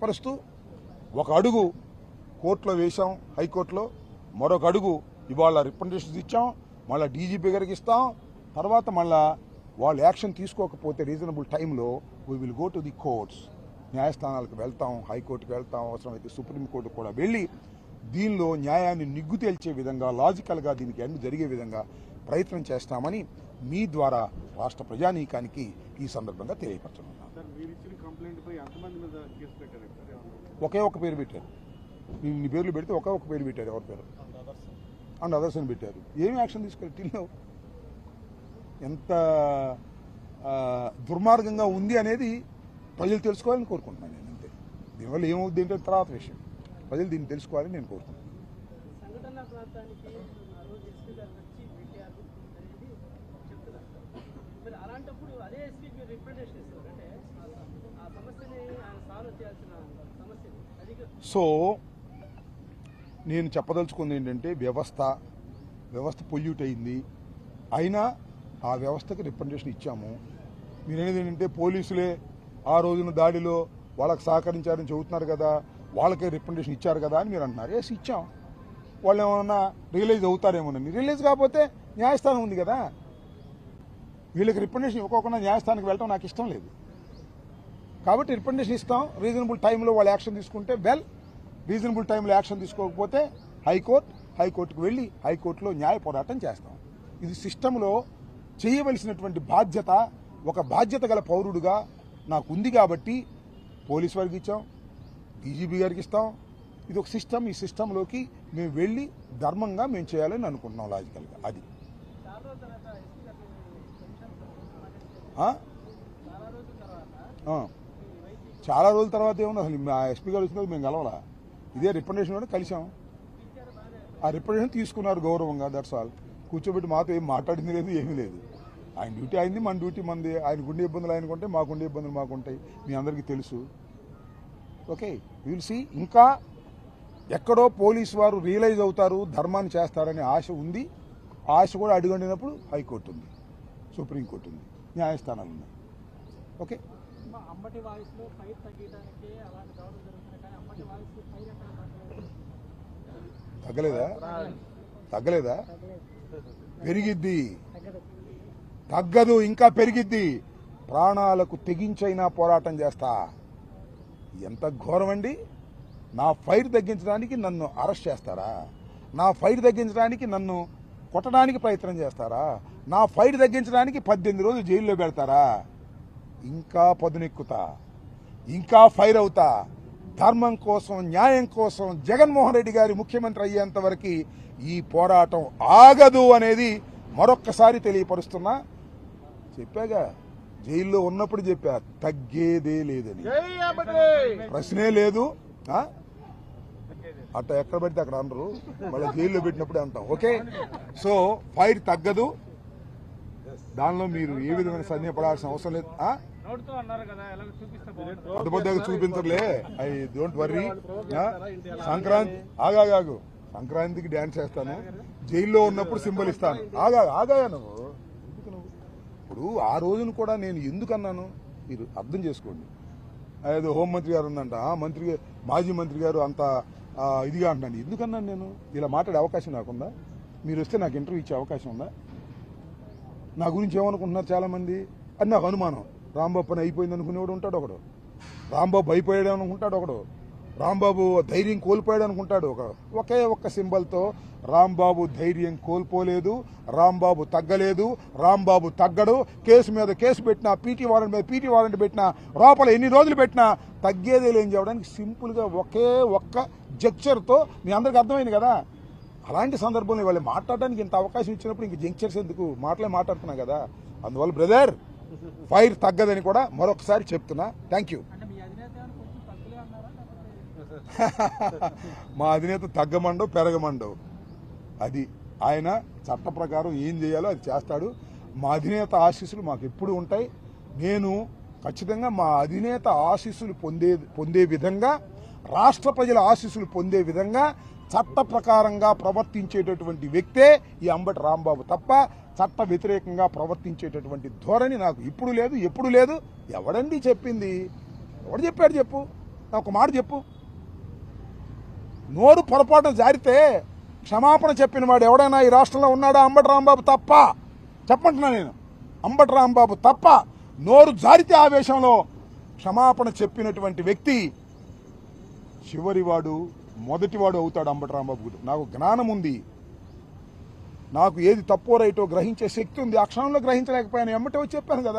పరుస్తూ ఒక అడుగు కోర్టులో వేశాం, హైకోర్టులో మరొక అడుగు ఇవాళ రిప్రజెంటేషన్స్ ఇచ్చాం, మళ్ళీ డీజీపీ గారికి ఇస్తాం. తర్వాత మళ్ళా వాళ్ళు యాక్షన్ తీసుకోకపోతే రీజనబుల్ టైంలో we will go to the courts, న్యాయస్థానాలకు వెళ్తాం, హైకోర్టుకు వెళ్తాం, అవసరమైతే సుప్రీంకోర్టు కూడా వెళ్ళి దీనిలో న్యాయాన్ని నిగ్గు తేల్చే విధంగా లాజికల్గా దీనికి ఎండ్ జరిగే విధంగా ప్రయత్నం చేస్తామని మీ ద్వారా రాష్ట్ర ప్రజానీకానికి ఈ సందర్భంగా తెలియపరచనున్నాను. ఒకే ఒక పేరు పెట్టారు, ఇన్ని పేర్లు పెడితే ఒకే ఒక పేరు పెట్టారు, ఎవరి పేరు అండ్ అదర్స్ అని పెట్టారు. ఏమి యాక్షన్ తీసుకోవాలి? టిల్లో ఎంత దుర్మార్గంగా ఉంది అనేది ప్రజలు తెలుసుకోవాలని కోరుకుంటున్నాను నేను. అంతే, దీనివల్ల ఏమవుద్ది ఏంటంటే తర్వాత విషయం, ప్రజలు దీన్ని తెలుసుకోవాలని నేను కోరుకుంటున్నాను. సో నేను చెప్పదలుచుకుంది ఏంటంటే వ్యవస్థ పొల్యూట్ అయింది, అయినా ఆ వ్యవస్థకి రిప్రజెంటేషన్ ఇచ్చాము. మీరేది ఏంటంటే పోలీసులే ఆ రోజున దాడిలో వాళ్ళకి సహకరించారని చెబుతున్నారు కదా, వాళ్ళకే రిప్రజెంటేషన్ ఇచ్చారు కదా అని మీరు అంటున్నారు. ఎస్, ఇచ్చాం. వాళ్ళు ఏమన్నా రియలైజ్ అవుతారేమోనని. రియలైజ్ కాకపోతే న్యాయస్థానం ఉంది కదా, వీళ్ళకి రిప్రజెంటేషన్ ఇవ్వకుండా న్యాయస్థానానికి వెళ్ళడం నాకు ఇష్టం లేదు. కాబట్టి రిప్రజెంటేషన్ ఇస్తాం, రీజనబుల్ టైంలో వాళ్ళు యాక్షన్ తీసుకుంటే వెల్, రీజనబుల్ టైంలో యాక్షన్ తీసుకోకపోతే హైకోర్టుకు వెళ్ళి హైకోర్టులో న్యాయ పోరాటం చేస్తాం. ఇది సిస్టంలో చేయవలసినటువంటి బాధ్యత, ఒక బాధ్యత గల పౌరుడుగా నాకు ఉంది కాబట్టి పోలీసు వారికి ఇచ్చాం, డీజీపీ గారికి ఇస్తాం. ఇది ఒక సిస్టమ్, ఈ సిస్టంలోకి మేము వెళ్ళి ధర్మంగా మేము చేయాలని అనుకుంటున్నాం లాజికల్గా. అది చాలా రోజుల తర్వాత ఏమన్నా అసలు మా ఎస్పీ గారు వచ్చినప్పుడు మేము కలవాలా, ఇదే రిప్రజెంటేషన్ కలిసాం. ఆ రిప్రజెంటేషన్ తీసుకున్నారు గౌరవంగా, దట్స్ ఆల్. కూర్చోబెట్టి మాతో ఏం మాట్లాడింది లేదు, ఏమీ లేదు. ఆయన డ్యూటీ అయింది, మన డ్యూటీ మంది. ఆయనకుండే ఇబ్బందులు ఆయనకుంటాయి, మాకుండే ఇబ్బందులు మాకుంటాయి, మీ అందరికీ తెలుసు. Okay, will see. ఇంకా ఎక్కడో పోలీసు వారు రియలైజ్ అవుతారు, ధర్మాన్ని చేస్తారనే ఆశ ఉంది. ఆశ కూడా అడుగండినప్పుడు హైకోర్టు ఉంది, సుప్రీంకోర్టు ఉంది, న్యాయస్థానాలు ఉన్నాయి. ఓకే, తగ్గలేదా? పెరిగిద్ది, తగ్గదు, ఇంకా పెరిగిద్ది. ప్రాణాలకు తెగించైనా పోరాటం చేస్తా. ఎంత ఘోరం అండి! నా ఫైర్ తగ్గించడానికి నన్ను అరెస్ట్ చేస్తారా? నా ఫైర్ తగ్గించడానికి నన్ను కొట్టడానికి ప్రయత్నం చేస్తారా? నా ఫైర్ తగ్గించడానికి 18 రోజులు జైల్లో పెడతారా? ఇంకా పదునెక్కుతా, ఇంకా ఫైర్ అవుతా. ధర్మం కోసం, న్యాయం కోసం జగన్మోహన్ రెడ్డి గారి ముఖ్యమంత్రి అయ్యేంత వరకు ఈ పోరాటం ఆగదు అనేది మరొక్కసారి తెలియపరుస్తున్నా. చెప్పాగా, జైల్లో ఉన్నప్పుడు చెప్పా, తగ్గేదే లేదని, ప్రశ్నే లేదు. అట్లా ఎక్కడ పెడితే అక్కడ అనరు, మళ్ళీ జైల్లో పెట్టినప్పుడే అంటాం. ఓకే, సో ఫైర్ తగ్గదు, దానిలో మీరు ఏ విధమైన సందేహపడాల్సిన అవసరం లేదు. అదుబద్దగా చూపించరులే, ఐ డోంట్ వర్రీ. సంక్రాంతి ఆగాగు, సంక్రాంతికి డ్యాన్స్ చేస్తాను, జైల్లో ఉన్నప్పుడు సింబల్ ఇస్తాను. ఆగా నువ్వు ఇప్పుడు ఆ రోజును కూడా నేను ఎందుకన్నాను మీరు అర్థం చేసుకోండి. ఏదో హోంమంత్రి గారు ఉందంట, మాజీ మంత్రి గారు అంత ఇదిగా అంటున్నాను. ఎందుకన్నాను నేను? ఇలా మాట్లాడే అవకాశం నాకుందా? మీరు వస్తే నాకు ఇంటర్వ్యూ ఇచ్చే అవకాశం ఉందా? నా గురించి ఏమనుకుంటున్నారు చాలామంది అని నాకు అనుమానం. రాంబాబు పని అయిపోయింది అనుకునేవాడు ఉంటాడు ఒకడు, రాంబాబు అయిపోయాడు అనుకుంటాడు ఒకడు, రాంబాబు ధైర్యం కోల్పోయాడు అనుకుంటాడు ఒకే ఒక్క సింబల్తో రాంబాబు ధైర్యం కోల్పోలేదు, రాంబాబు తగ్గలేదు, రాంబాబు తగ్గడు. కేసు మీద కేసు పెట్టినా, పీటీ వారెంట్ మీద పీటీ వారెంట్ పెట్టినా, లోపల ఎన్ని రోజులు పెట్టినా తగ్గేదే లేని చెప్పడానికి సింపుల్గా ఒకే ఒక్క జెక్చర్తో మీ అందరికి అర్థమైంది కదా. అలాంటి సందర్భంలో వాళ్ళు మాట్లాడడానికి ఇంత అవకాశం ఇచ్చినప్పుడు ఇంక జంక్చర్స్ ఎందుకు? మాట్లాడుతున్నా కదా. అందువల్ల బ్రదర్, ఫైర్ తగ్గదని కూడా మరొకసారి చెప్తున్నా. Thank you. మా అధినేత తగ్గమండవు, పెరగమండవు. అది ఆయన చట్ట ప్రకారం ఏం చేయాలో అది చేస్తాడు. మా అధినేత ఆశీస్సులు మాకు ఎప్పుడు ఉంటాయి. నేను ఖచ్చితంగా మా అధినేత ఆశీస్సులు పొందే విధంగా, రాష్ట్ర ప్రజల ఆశీస్సులు పొందే విధంగా చట్ట ప్రకారంగా ప్రవర్తించేటటువంటి వ్యక్తే ఈ అంబటి రాంబాబు తప్ప చట్ట వ్యతిరేకంగా ప్రవర్తించేటటువంటి ధోరణి నాకు ఇప్పుడు లేదు, ఎప్పుడు లేదు. ఎవడండి చెప్పింది? ఎవడు చెప్పాడు చెప్పు? ఒక మాట చెప్పు. నోరు పొరపాటున జారితే క్షమాపణ చెప్పిన వాడు ఎవడైనా ఈ రాష్ట్రంలో ఉన్నాడా? అంబటి రాంబాబు తప్ప. చెప్పంటున్నా నేను, అంబటి రాంబాబు తప్ప. నోరు జారితే ఆవేశంలో క్షమాపణ చెప్పినటువంటి వ్యక్తి చివరివాడు, మొదటివాడు అవుతాడు అంబటి రాంబాబు. నాకు జ్ఞానం ఉంది, నాకు ఏది తప్పో రైటో గ్రహించే శక్తి ఉంది. ఆ క్షణంలో గ్రహించలేకపోయాను, ఎమ్మటే వచ్చి చెప్పాను కదా.